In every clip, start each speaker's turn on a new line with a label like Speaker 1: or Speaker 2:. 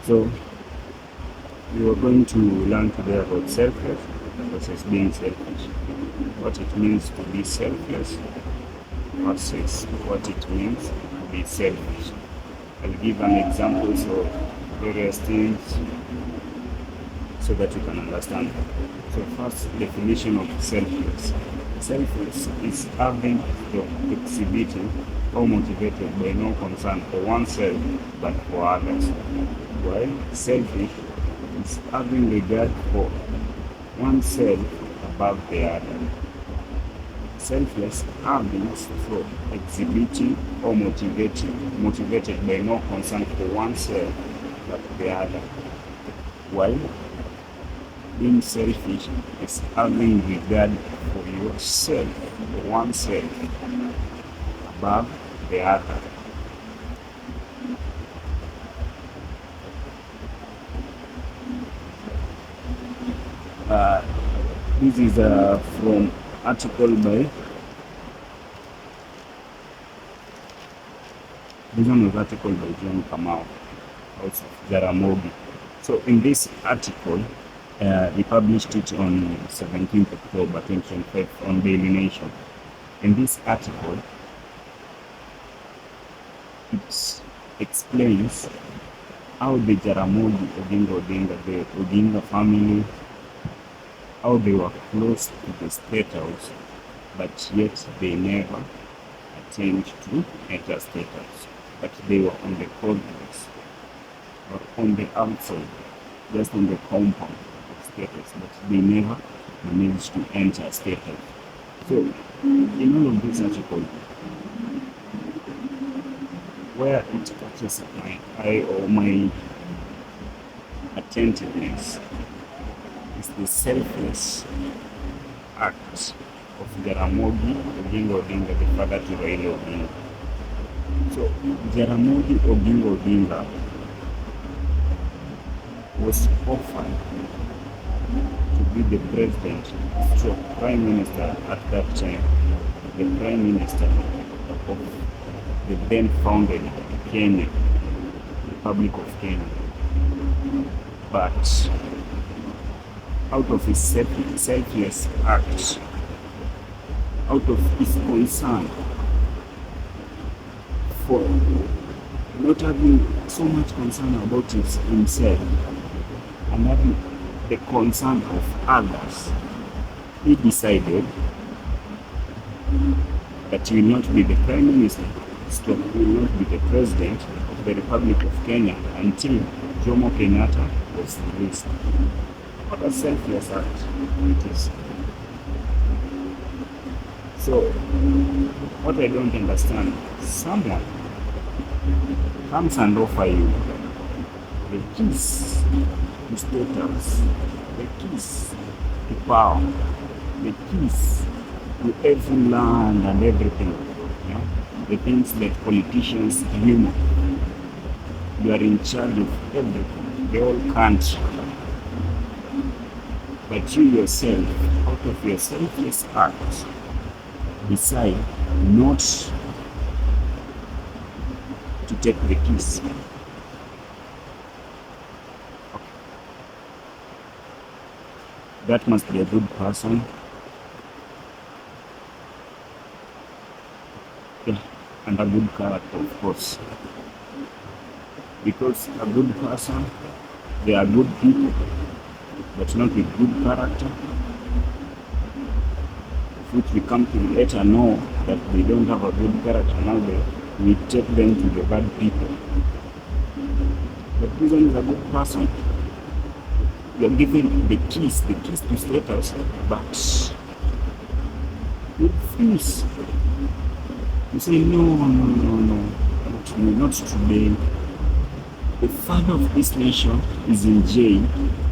Speaker 1: So we are going to learn today about selfless versus being selfish. What it means to be selfless versus what it means to be selfish. I'll give an examples of various things so that you can understand. So first, definition of selfless. Selfless is having or exhibiting or motivated by no concern for oneself but for others. While selfish is having regard for oneself above the other. Selfless having for exhibiting or motivated by no concern for oneself but the other. While being selfish is having regard for yourself, for oneself, above the other. This is from article by John Kamau, House of Jaramogi. So in this article, he published it on 17th October 2025 on Daily Nation. In this article, it explains how the Jaramogi the Odinga family, how they were close to the State House, but yet they never attained to enter State House. But they were on the corridors, or on the outside, just on the compound of State House, but they never managed to enter State House. So, in all of this article, where it catches my eye or my attentiveness is the selfless act of Jaramogi Oginga Odinga, the father to Raila Odinga. So Jaramogi Oginga Odinga was offered to be the president, so prime minister at that time, the prime minister of the then founded Kenya, Republic of Kenya. But out of his selfless act, out of his concern for not having so much concern about himself and having the concern of others, he decided that he will not be the prime minister, he will not be the president of the Republic of Kenya until Jomo Kenyatta was released. What a selfless act it is. So, what I don't understand, someone comes and offer you the keys to status, the keys to power, the keys to every land and everything. The things that politicians dream of. You are in charge of everything, the whole country. But you yourself, out of your selfless act, decide not to take the keys. Okay. That must be a good person. Yeah, and a good character, of course. Because a good person, they are good people, but not with good character, which we come to later know that they don't have a good character. Now we take them to the bad people. But this one is a good person. You are given the keys to status, but you refuse. You say, no, not today. The father of this nation is in jail,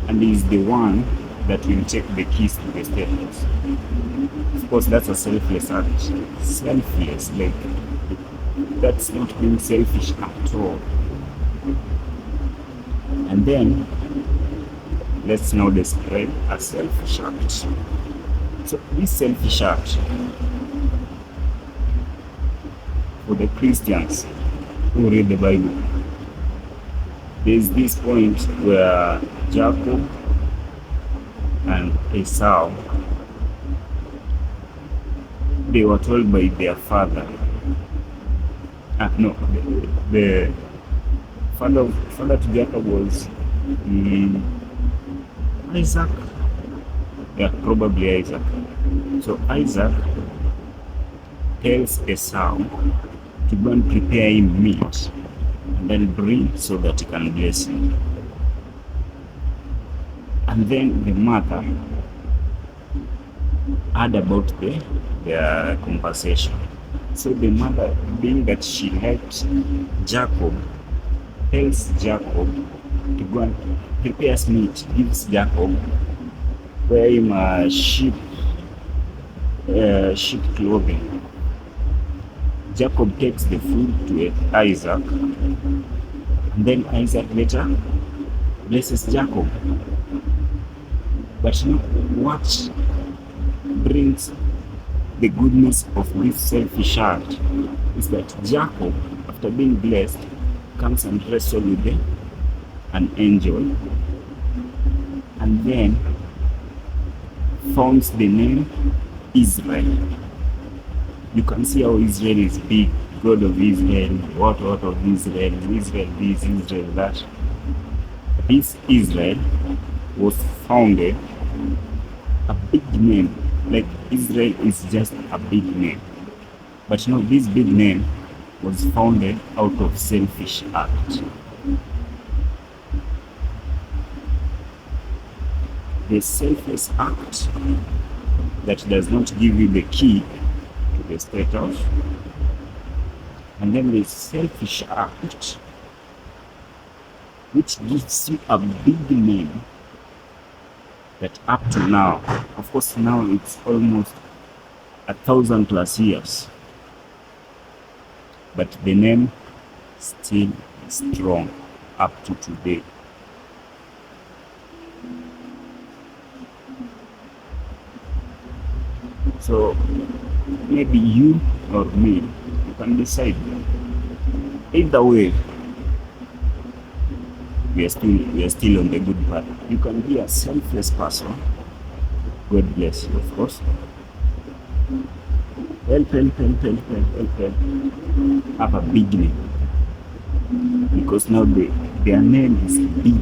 Speaker 1: and he is the one that will take the keys to the State House. Of course, that's a selfless act. Selfless, like, that's not being selfish at all. And then, let's now describe a selfish act. So, this selfish act, for the Christians who read the Bible, there's this point where Jacob and Esau, they were told by their father, no, the father to Jacob was Isaac. Yeah, probably Isaac. So Isaac tells Esau to go and prepare him meat and then bring so that he can bless him. And then the mother heard about their conversation. So the mother, being that she helped Jacob, tells Jacob to go and prepare meat, gives Jacob, wear him a sheep clothing. Jacob takes the food to Isaac, and then Isaac later blesses Jacob. But you know what brings the goodness of this selfish act is that Jacob, after being blessed, comes and wrestles with an angel, and then founds the name Israel. You can see how Israel is big. God of Israel, what of Israel, Israel this, Israel that. This Israel was founded, a big name. Like Israel is just a big name. But you know, this big name was founded out of selfish act. The selfless act that does not give you the key to the status, and then the selfish act which gives you a big name that up to now, of course now it's almost 1,000+ years, but the name still is strong up to today. So maybe you or me, you can decide. Either way, we are still on the good path. You can be a selfless person. God bless you, of course. Help. Have a big name. Because now their name is big.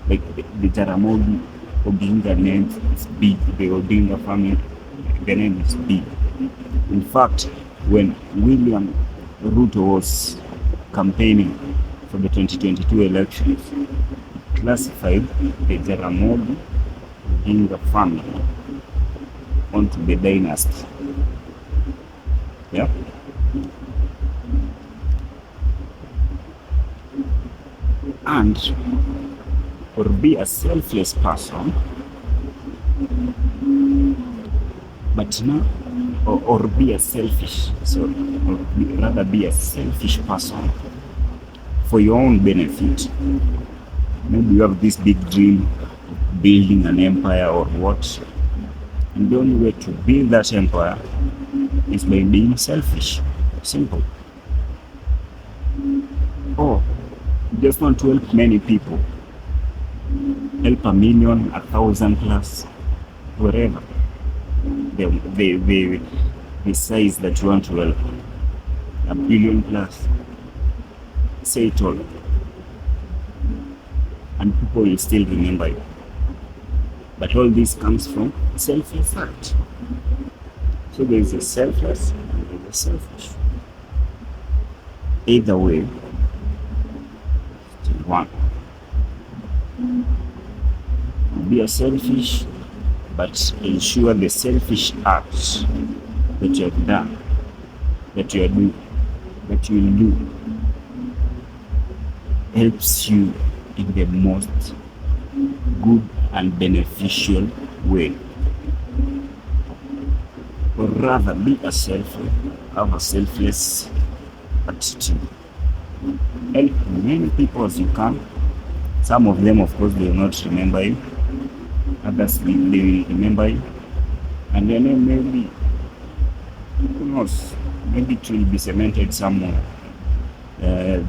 Speaker 1: Like the Jaramogi Odinga name is big. The Odinga family, the name is big. In fact, when William Ruto was campaigning for the 2022 elections, he classified the Jaramogi Odinga family onto the dynasty. Yeah. And or be a selfless person, but not or be a selfish, so or rather be a selfish person for your own benefit. Maybe you have this big dream of building an empire or what, and the only way to build that empire is by being selfish. Simple. Or you just want to help many people, help 1,000,000, 1,000+, wherever the size that you want to help, 1,000,000+, say it all, and people will still remember you. But all this comes from selfless act. So there is a selfless and there is a selfish. Either way, still one. Be a selfish, but ensure the selfish acts that you have done, that you will do, helps you in the most good and beneficial way. Or rather, be a selfless, have a selfless attitude. Help many people as you can. Some of them, of course, they will not remember you. Others, they will remember you. And then maybe, who knows, maybe it will be cemented somewhere.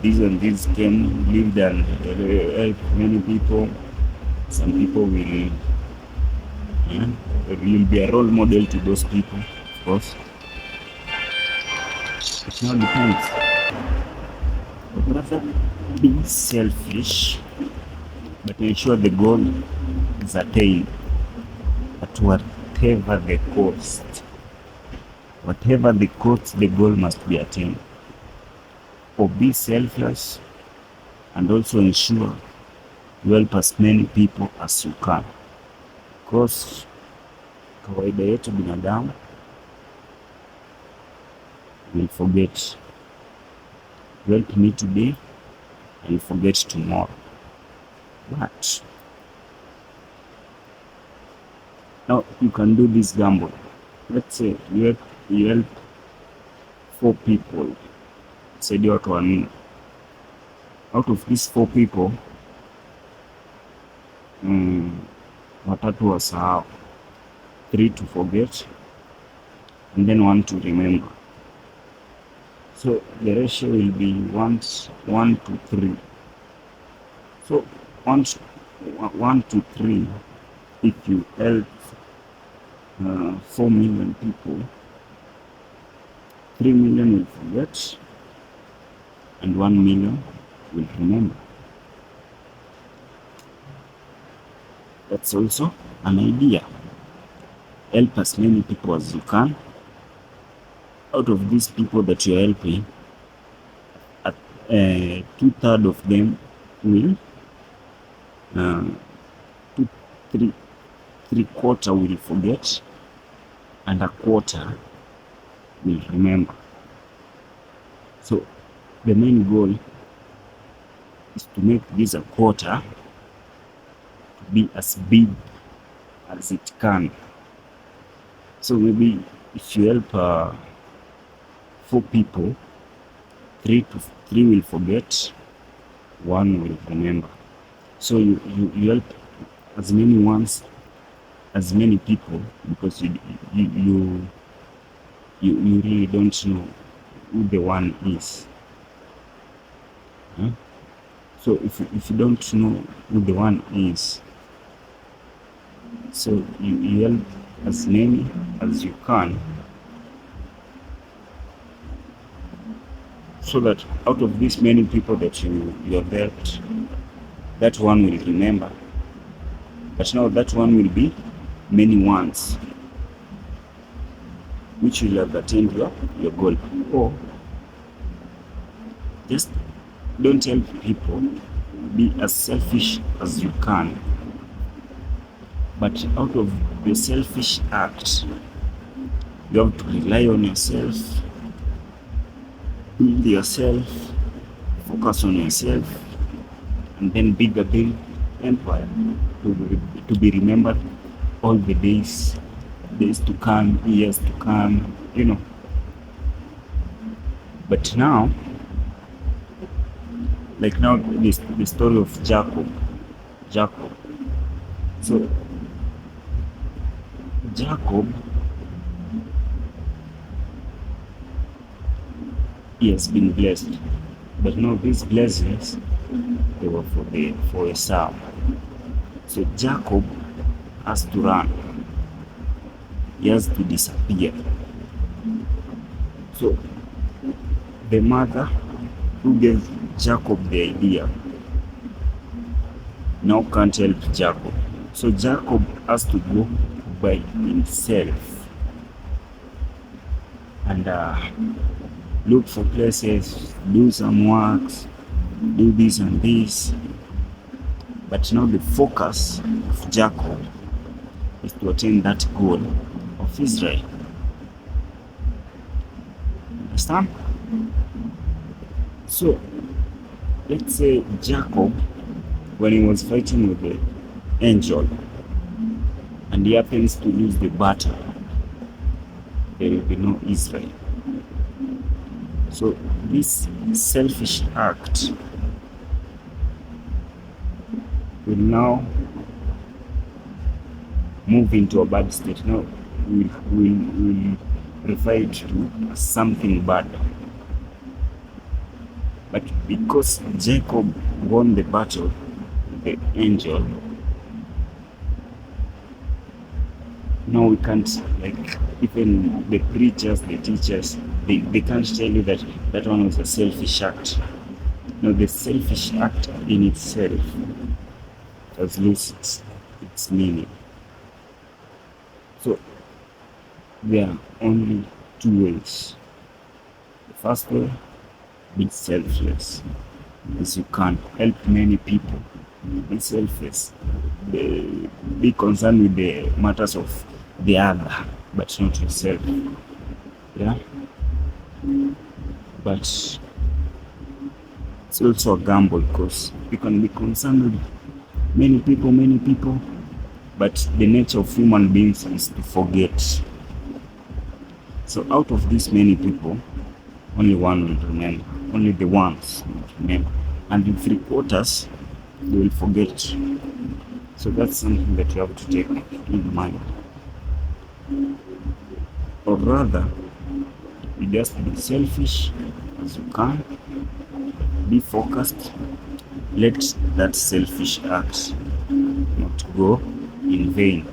Speaker 1: these and these came, lived and helped many people. Some people will be a role model to those people, of course. It now depends. But rather being selfish, but ensure the goal is attained at whatever the cost. Whatever the cost, the goal must be attained. Or be selfless and also ensure you help as many people as you can. Because kawaida yetu binadamu will forget. You help me today and you forget tomorrow. But now you can do this gamble. Let's say you help 4 people. Said you to one. Out of these 4 people, watatu wasahau, 3 to forget, and then 1 to remember. So the ratio will be 1 to 3. So 1 to 3, if you help 4 million people, 3 million will forget and 1 million will remember. That's also an idea. Help as many people as you can. Out of these people that you're helping, 2/3 of them will, 3/4 will forget, and 1/4 will remember. So the main goal is to make this 1/4 to be as big as it can. So maybe if you help 4 people, 3 will forget, 1 will remember. So you help as many ones, as many people, because you really don't know who the one is. So if you don't know who the one is, so you help as many as you can, so that out of these many people that you have helped, that one will remember. But now that one will be many ones, which will have attained your goal. Or just don't help people, be as selfish as you can, but out of the selfish act, you have to rely on yourself, build yourself, focus on yourself, and then build a big empire to be remembered all the days to come, years to come, But now, like now, the story of Jacob. So Jacob, he has been blessed, but now these blessings, they were for Esau. So Jacob has to run. He has to disappear. So the mother who gave Jacob the idea now can't help Jacob. So Jacob has to go by himself and look for places, do some works, do this and this. But now the focus of Jacob is to attain that goal of Israel. Understand? So let's say Jacob, when he was fighting with the angel and he happens to lose the battle, there will be no Israel. So this selfish act will now move into a bad state. Now we'll refer it to something bad. But because Jacob won the battle, the angel, no, we can't, like, even the preachers, the teachers, they can't tell you that that one was a selfish act. No, the selfish act in itself has lost its meaning. So there are only two ways. The first way, be selfless, as you can help many people. Be selfless. Be concerned with the matters of the other, but not yourself. Yeah. But it's also a gamble, because you can be concerned with many people, but the nature of human beings is to forget. So out of these many people, only one will remember. Only the ones will remember. And in 3/4, they will forget. So that's something that you have to take in mind. Or rather, you just be selfish as you can. Be focused. Let that selfish act not go in vain.